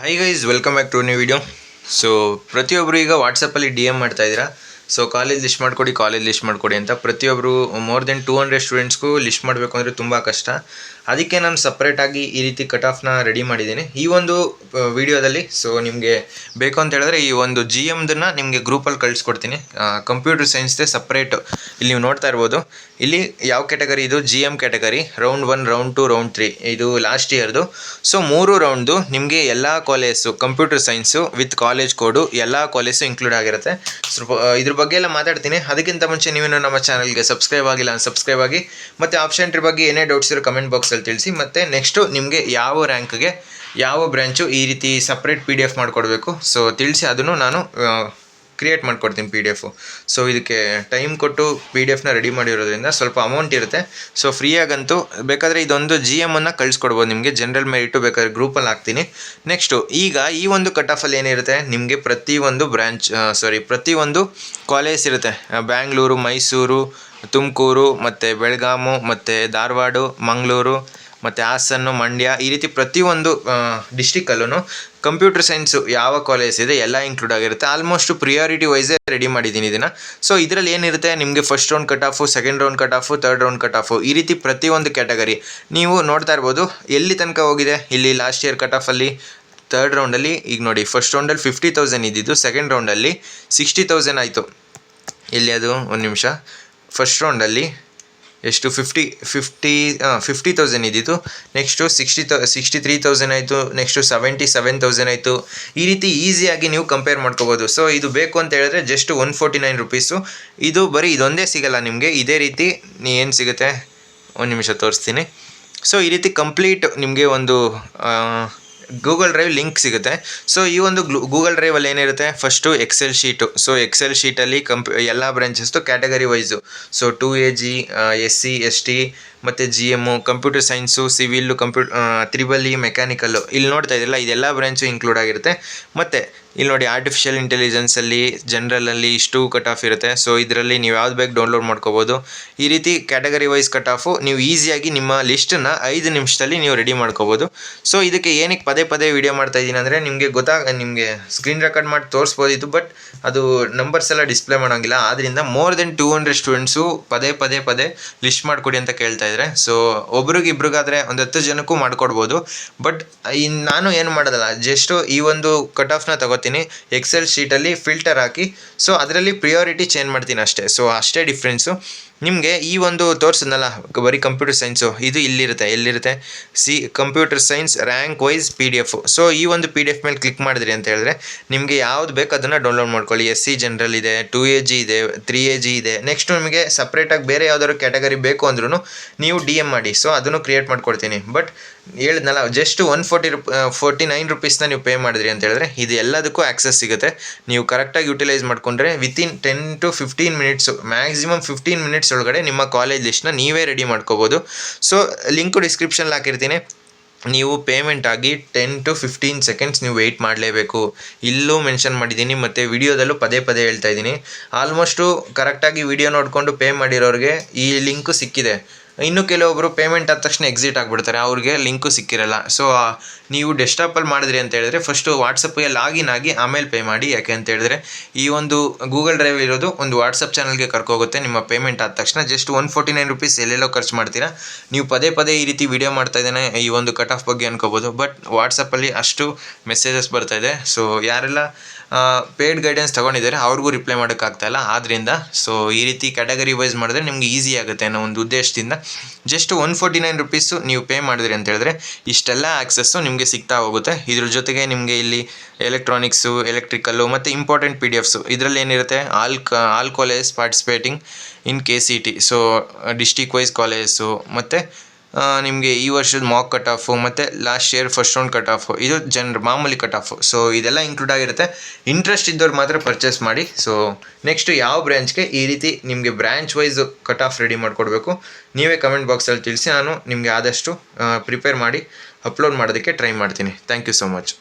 Hi guys, welcome back to new video. So ಪ್ರತಿಯೊಬ್ಬರು ಈಗ ವಾಟ್ಸಪ್ಪಲ್ಲಿ ಡಿ ಎಮ್ ಮಾಡ್ತಾ ಇದ್ದೀರಾ. ಸೊ ಕಾಲೇಜ್ ಲಿಸ್ಟ್ ಮಾಡಿಕೊಡಿ ಅಂತ ಪ್ರತಿಯೊಬ್ಬರು ಮೋರ್ ದೆನ್ 200 ಸ್ಟೂಡೆಂಟ್ಸ್ಗೂ ಲಿಸ್ಟ್ ಮಾಡಬೇಕು ಅಂದರೆ ತುಂಬ ಕಷ್ಟ. ಅದಕ್ಕೆ ನಾನು ಸಪ್ರೇಟಾಗಿ ಈ ರೀತಿ ಕಟ್ ಆಫ್ನ ರೆಡಿ ಮಾಡಿದ್ದೀನಿ ಈ ಒಂದು ವಿಡಿಯೋದಲ್ಲಿ. ಸೊ ನಿಮಗೆ ಬೇಕು ಅಂತ ಹೇಳಿದ್ರೆ ಈ ಒಂದು ಜಿ ಎಮ್ದನ್ನು ನಿಮಗೆ ಗ್ರೂಪಲ್ಲಿ ಕಳಿಸ್ಕೊಡ್ತೀನಿ. ಕಂಪ್ಯೂಟರ್ ಸೈನ್ಸ್ದೇ ಸಪ್ರೇಟ್ ಇಲ್ಲಿ ನೀವು ನೋಡ್ತಾ ಇರ್ಬೋದು. ಇಲ್ಲಿ ಯಾವ ಕ್ಯಾಟಗರಿ ಇದು? G M category, round 1, round 2, round 3 ಇದು ಲಾಸ್ಟ್ ಇಯರ್ದು. ಸೊ 3 ರೌಂಡ್ದು ನಿಮಗೆ ಎಲ್ಲ college computer science with college code ಎಲ್ಲ ಕಾಲೇಜು ಇನ್ಕ್ಲೂಡ್ ಆಗಿರುತ್ತೆ. ಸ್ವಲ್ಪ ಇದ್ರ ಬಗ್ಗೆ ಎಲ್ಲ ಮಾತಾಡ್ತೀನಿ. ಅದಕ್ಕಿಂತ ಮುಂಚೆ ನೀವೇನು ನಮ್ಮ ಚಾನಲ್ಗೆ ಸಬ್ಸ್ಕ್ರೈಬ್ ಆಗಿಲ್ಲ ಸಬ್ಸ್ಕ್ರೈಬ್ ಆಗಿ, ಮತ್ತು ಆಪ್ಷನ್ ಬಗ್ಗೆ ಏನೇ ಡೌಟ್ಸ್ ಇರೋ ಕಮೆಂಟ್ ಬಾಕ್ಸಲ್ಲಿ ತಿಳಿಸಿ. ಮತ್ತು ನೆಕ್ಸ್ಟು ನಿಮಗೆ ಯಾವ ರ್ಯಾಂಕ್ಗೆ ಯಾವ ಬ್ರ್ಯಾಂಚು ಈ ರೀತಿ ಸಪ್ರೇಟ್ PDF ಮಾಡಿಕೊಡ್ಬೇಕು ಸೊ ತಿಳಿಸಿ, ಅದನ್ನು ನಾನು ಕ್ರಿಯೇಟ್ ಮಾಡಿಕೊಡ್ತೀನಿ PDF. ಸೊ ಇದಕ್ಕೆ ಟೈಮ್ ಕೊಟ್ಟು PDF ರೆಡಿ ಮಾಡಿರೋದ್ರಿಂದ ಸ್ವಲ್ಪ ಅಮೌಂಟ್ ಇರುತ್ತೆ. ಸೊ ಫ್ರೀಯಾಗಂತೂ ಬೇಕಾದರೆ ಇದೊಂದು ಜಿ ಎಮ್ಮನ್ನು ಕಳಿಸ್ಕೊಡ್ಬೋದು ನಿಮಗೆ. ಜನರಲ್ ಮೆರಿಟು ಬೇಕಾದರೆ ಗ್ರೂಪಲ್ಲಿ ಹಾಕ್ತೀನಿ. ನೆಕ್ಸ್ಟು ಈಗ ಈ ಒಂದು ಕಟ್ ಆಫಲ್ಲಿ ಏನಿರುತ್ತೆ ನಿಮಗೆ ಪ್ರತಿಯೊಂದು ಕಾಲೇಜ್ ಇರುತ್ತೆ. ಬ್ಯಾಂಗ್ಳೂರು, ಮೈಸೂರು, ತುಮಕೂರು, ಮತ್ತು ಬೆಳಗಾಮು, ಮತ್ತು ಧಾರವಾಡ, ಮಂಗಳೂರು, ಮತ್ತು ಹಾಸನ, ಮಂಡ್ಯ, ಈ ರೀತಿ ಪ್ರತಿಯೊಂದು ಡಿಸ್ಟಿಕಲ್ಲೂ ಕಂಪ್ಯೂಟರ್ ಸೈನ್ಸು ಯಾವ ಕಾಲೇಜ್ ಇದೆ ಎಲ್ಲ ಇನ್ಕ್ಲೂಡ್ ಆಗಿರುತ್ತೆ. ಆಲ್ಮೋಸ್ಟ್ ಪ್ರಿಯಾರಿಟಿ ವೈಸೇ ರೆಡಿ ಮಾಡಿದ್ದೀನಿ ಇದನ್ನು. ಸೊ ಇದರಲ್ಲಿ ಏನಿರುತ್ತೆ ನಿಮಗೆ first round cut of, second round cut of, third round cut of, ಈ ರೀತಿ ಪ್ರತಿಯೊಂದು ಕ್ಯಾಟಗರಿ ನೀವು ನೋಡ್ತಾ ಇರ್ಬೋದು. ಎಲ್ಲಿ ತನಕ ಹೋಗಿದೆ ಇಲ್ಲಿ ಲಾಸ್ಟ್ ಇಯರ್ ಕಟ್ ಆಫಲ್ಲಿ ಥರ್ಡ್ ರೌಂಡಲ್ಲಿ ಈಗ ನೋಡಿ, ಫಸ್ಟ್ ರೌಂಡಲ್ಲಿ 50,000 ಇದ್ದಿದ್ದು, ಸೆಕೆಂಡ್ ರೌಂಡಲ್ಲಿ 60,000 ಆಯಿತು. ಎಲ್ಲಿ ಅದು? ಒಂದು ನಿಮಿಷ. ಫಸ್ಟ್ ರೌಂಡಲ್ಲಿ ಎಷ್ಟು 50,000 ಇದ್ದಿತ್ತು, ನೆಕ್ಸ್ಟು 63,000 ಆಯಿತು, ನೆಕ್ಸ್ಟು 77,000 ಆಯಿತು. ಈ ರೀತಿ ಈಸಿಯಾಗಿ ನೀವು ಕಂಪೇರ್ ಮಾಡ್ಕೋಬೋದು. ಸೊ ಇದು ಬೇಕು ಅಂತ ಹೇಳಿದ್ರೆ ಜಸ್ಟ್ 149 ರುಪೀಸು. ಇದು ಬರೀ ಇದೊಂದೇ ಸಿಗಲ್ಲ ನಿಮಗೆ, ಇದೇ ರೀತಿ ಏನು ಸಿಗುತ್ತೆ ಒಂದು ನಿಮಿಷ ತೋರಿಸ್ತೀನಿ. ಸೊ ಈ ರೀತಿ ಕಂಪ್ಲೀಟ್ ನಿಮಗೆ ಒಂದು ಗೂಗಲ್ ಡ್ರೈವ್ ಲಿಂಕ್ ಸಿಗುತ್ತೆ. ಸೊ ಈ ಒಂದು ಗೂಗಲ್ ಡ್ರೈವಲ್ಲಿ ಏನಿರುತ್ತೆ, first excel sheet. So excel ಶೀಟಲ್ಲಿ ಎಲ್ಲ ಬ್ರಾಂಚಸ್ದು category wise. So 2AG, SC, ST, ಮತ್ತು GM, computer science, civil, triple E, mechanical, ಇಲ್ಲಿ ನೋಡ್ತಾ ಇದ್ದಿಲ್ಲ ಇದೆಲ್ಲ ಬ್ರಾಂಚು ಇನ್ಕ್ಲೂಡ್ ಆಗಿರುತ್ತೆ. ಮತ್ತು ಇಲ್ಲಿ ನೋಡಿ ಆರ್ಟಿಫಿಷಿಯಲ್ ಇಂಟೆಲಿಜೆನ್ಸಲ್ಲಿ, ಜನರಲಲ್ಲಿ ಇಷ್ಟು ಕಟ್ ಆಫ್ ಇರುತ್ತೆ. ಸೊ ಇದರಲ್ಲಿ ನೀವು ಯಾವ್ದು ಬೇಕು ಡೌನ್ಲೋಡ್ ಮಾಡ್ಕೋಬೋದು. ಈ ರೀತಿ ಕ್ಯಾಟಗರಿ ವೈಸ್ ಕಟ್ ಆಫು ನೀವು ಈಸಿಯಾಗಿ ನಿಮ್ಮ ಲಿಸ್ಟನ್ನು 5 ನಿಮಿಷದಲ್ಲಿ ನೀವು ರೆಡಿ ಮಾಡ್ಕೋಬೋದು. ಸೊ ಇದಕ್ಕೆ ಏನಕ್ಕೆ ಪದೇ ವಿಡಿಯೋ ಮಾಡ್ತಾ ಇದ್ದೀನಿ ಅಂದರೆ ನಿಮಗೆ ಸ್ಕ್ರೀನ್ ರೆಕಾರ್ಡ್ ಮಾಡಿ ತೋರಿಸ್ಬೋದಿತ್ತು, ಬಟ್ ಅದು ನಂಬರ್ಸ್ ಎಲ್ಲ ಡಿಸ್ಪ್ಲೇ ಮಾಡೋಂಗಿಲ್ಲ. ಆದ್ದರಿಂದ ಮೋರ್ ದೆನ್ 200 ಸ್ಟೂಡೆಂಟ್ಸು ಪದೇ ಲಿಸ್ಟ್ ಮಾಡಿಕೊಡಿ ಅಂತ ಕೇಳ್ತಾ ಇದ್ದಾರೆ. ಸೊ ಇಬ್ರಿಗಾದರೆ ಒಂದು 10 ಜನಕ್ಕೂ ಮಾಡಿಕೊಡ್ಬೋದು. ಬಟ್ ನಾನು ಏನು ಮಾಡೋದಲ್ಲ, ಜಸ್ಟು ಈ ಒಂದು ಕಟ್ ಆಫ್ನ ತಗೋತೀನಿ, ಎಕ್ಸೆಲ್ ಶೀಟಲ್ಲಿ ಫಿಲ್ಟರ್ ಹಾಕಿ ಸೊ ಅದರಲ್ಲಿ ಪ್ರಿಯಾರಿಟಿ ಚೇಂಜ್ ಮಾಡ್ತೀನಿ ಅಷ್ಟೇ. ಸೊ ಅಷ್ಟೇ ಡಿಫ್ರೆನ್ಸು. ನಿಮಗೆ ಈ ಒಂದು ತೋರಿಸಿದ್ನಲ್ಲ ಬರೀ ಕಂಪ್ಯೂಟರ್ ಸೈನ್ಸು, ಇದು ಎಲ್ಲಿರುತ್ತೆ computer science rank wise PDF. So ಈ ಒಂದು PDF ಮೇಲೆ ಕ್ಲಿಕ್ ಮಾಡಿದ್ರಿ ಅಂತ ಹೇಳಿದ್ರೆ ನಿಮಗೆ ಯಾವ್ದು ಬೇಕು ಅದನ್ನು ಡೌನ್ಲೋಡ್ ಮಾಡ್ಕೊಳ್ಳಿ. SC ಜನರಲ್ ಇದೆ, 2AG ಇದೆ, 3AG ಇದೆ. ನೆಕ್ಸ್ಟ್ ನಿಮಗೆ ಸಪ್ರೇಟಾಗಿ ಬೇರೆ ಯಾವ್ದಾದ್ರು ಕ್ಯಾಟಗರಿ ಬೇಕು ಅಂದ್ರೂ ನೀವು DM ಮಾಡಿ. ಸೊ ಅದನ್ನು ಕ್ರಿಯೇಟ್ ಮಾಡ್ಕೊಡ್ತೀನಿ. ಬಟ್ ಹೇಳಿದ್ನಲ್ಲ ಜಸ್ಟ್ 149 ರುಪೀಸ್ನ ನೀವು ಪೇ ಮಾಡಿದ್ರಿ ಅಂತ ಹೇಳಿದ್ರೆ ಇದು ಎಲ್ಲದಕ್ಕೂ ಆ್ಯಕ್ಸಸ್ ಸಿಗುತ್ತೆ. ನೀವು ಕರೆಕ್ಟಾಗಿ ಯುಟಿಲೈಸ್ ಮಾಡಿಕೊಂಡ್ರೆ within 10 to 15 minutes, maximum 15 minutes ಒಳಗಡೆ ನಿಮ್ಮ ಕಾಲೇಜ್ ಲಿಸ್ಟ್ನ ನೀವೇ ರೆಡಿ ಮಾಡ್ಕೋಬೋದು. ಸೊ ಲಿಂಕು ಡಿಸ್ಕ್ರಿಪ್ಷನ್ಲಿ ಹಾಕಿರ್ತೀನಿ. ನೀವು ಪೇಮೆಂಟ್ ಆಗಿ 10 to 15 ಸೆಕೆಂಡ್ಸ್ ನೀವು ವೆಯ್ಟ್ ಮಾಡಲೇಬೇಕು. ಇಲ್ಲೂ ಮೆನ್ಷನ್ ಮಾಡಿದ್ದೀನಿ ಮತ್ತು ವಿಡಿಯೋದಲ್ಲೂ ಪದೇ ಹೇಳ್ತಾ ಇದ್ದೀನಿ. ಆಲ್ಮೋಸ್ಟು ಕರೆಕ್ಟಾಗಿ ವಿಡಿಯೋ ನೋಡಿಕೊಂಡು ಪೇ ಮಾಡಿರೋರಿಗೆ ಈ ಲಿಂಕು ಸಿಕ್ಕಿದೆ. ಇನ್ನು ಕೆಲವೊಬ್ಬರು ಪೇಮೆಂಟ್ ಆದ ತಕ್ಷಣ ಎಕ್ಸಿಟ್ ಆಗಿಬಿಡ್ತಾರೆ, ಅವ್ರಿಗೆ ಲಿಂಕು ಸಿಕ್ಕಿರಲ್ಲ. ಸೊ ನೀವು ಡೆಸ್ಕ್ಟಾಪಲ್ಲಿ ಮಾಡಿದ್ರಿ ಅಂತ ಹೇಳಿದ್ರೆ ಫಸ್ಟು ವಾಟ್ಸಪ್ಗೆ ಲಾಗಿನ್ ಆಗಿ ಆಮೇಲೆ ಪೇ ಮಾಡಿ. ಯಾಕೆ ಅಂತ ಹೇಳಿದ್ರೆ ಈ ಒಂದು ಗೂಗಲ್ ಡ್ರೈವ್ ಇರೋದು ಒಂದು ವಾಟ್ಸಪ್ ಚಾನಲ್ಗೆ ಕರ್ಕೋಗುತ್ತೆ. ನಿಮ್ಮ ಪೇಮೆಂಟ್ ಆದ ತಕ್ಷಣ ಜಸ್ಟ್ 149 ರುಪೀಸ್ ಎಲ್ಲೆಲ್ಲೋ ಖರ್ಚು ಮಾಡ್ತೀರಾ. ನೀವು ಪದೇ ಈ ರೀತಿ ವಿಡಿಯೋ ಮಾಡ್ತಾ ಇದ್ದೇನೆ ಈ ಒಂದು ಕಟ್ ಆಫ್ ಬಗ್ಗೆ ಅನ್ಕೋಬೋದು, ಬಟ್ ವಾಟ್ಸಪ್ಪಲ್ಲಿ ಅಷ್ಟು ಮೆಸೇಜಸ್ ಬರ್ತಾಯಿದೆ. ಸೊ ಯಾರೆಲ್ಲ ಪೇಯ್ಡ್ ಗೈಡೆನ್ಸ್ ತೊಗೊಂಡಿದ್ದಾರೆ ಅವ್ರಿಗೂ ರಿಪ್ಲೈ ಮಾಡೋಕ್ಕಾಗ್ತಾಯಿಲ್ಲ. ಆದ್ದರಿಂದ ಸೊ ಈ ರೀತಿ ಕ್ಯಾಟಗರಿ ವೈಸ್ ಮಾಡಿದ್ರೆ ನಿಮ್ಗೆ ಈಸಿ ಆಗುತ್ತೆ ಅನ್ನೋ ಒಂದು ಉದ್ದೇಶದಿಂದ ಜಸ್ಟ್ 149 ರುಪೀಸು ನೀವು ಪೇ ಮಾಡಿದ್ರಿ ಅಂತ ಹೇಳಿದ್ರೆ ಇಷ್ಟೆಲ್ಲ ಆ್ಯಕ್ಸಸ್ಸು ನಿಮಗೆ ಸಿಗ್ತಾ ಹೋಗುತ್ತೆ. ಇದ್ರ ಜೊತೆಗೆ ನಿಮಗೆ ಇಲ್ಲಿ ಎಲೆಕ್ಟ್ರಾನಿಕ್ಸು, ಎಲೆಕ್ಟ್ರಿಕಲ್ಲು ಮತ್ತು ಇಂಪಾರ್ಟೆಂಟ್ PDFಸು ಇದರಲ್ಲಿ ಏನಿರುತ್ತೆ all college participating in KCET. So district wise colleges ಮತ್ತು ನಿಮಗೆ ಈ ವರ್ಷದ ಮಾಕ್ ಕಟ್ ಆಫು ಮತ್ತು last year first round cut off, ಇದು ಮಾಮೂಲಿ ಕಟ್ ಆಫು. ಸೊ ಇದೆಲ್ಲ ಇನ್ಕ್ಲೂಡ್ ಆಗಿರುತ್ತೆ. ಇಂಟ್ರೆಸ್ಟ್ ಇದ್ದವ್ರು ಮಾತ್ರ ಪರ್ಚೇಸ್ ಮಾಡಿ. ಸೊ ನೆಕ್ಸ್ಟು ಯಾವ ಬ್ರ್ಯಾಂಚ್ಗೆ ಈ ರೀತಿ ನಿಮಗೆ branch wise cut off ready ಮಾಡಿಕೊಡ್ಬೇಕು ನೀವೇ ಕಮೆಂಟ್ ಬಾಕ್ಸಲ್ಲಿ ತಿಳಿಸಿ. ನಾನು ನಿಮಗೆ ಆದಷ್ಟು ಪ್ರಿಪೇರ್ ಮಾಡಿ ಅಪ್ಲೋಡ್ ಮಾಡೋದಕ್ಕೆ ಟ್ರೈ ಮಾಡ್ತೀನಿ. Thank you so much.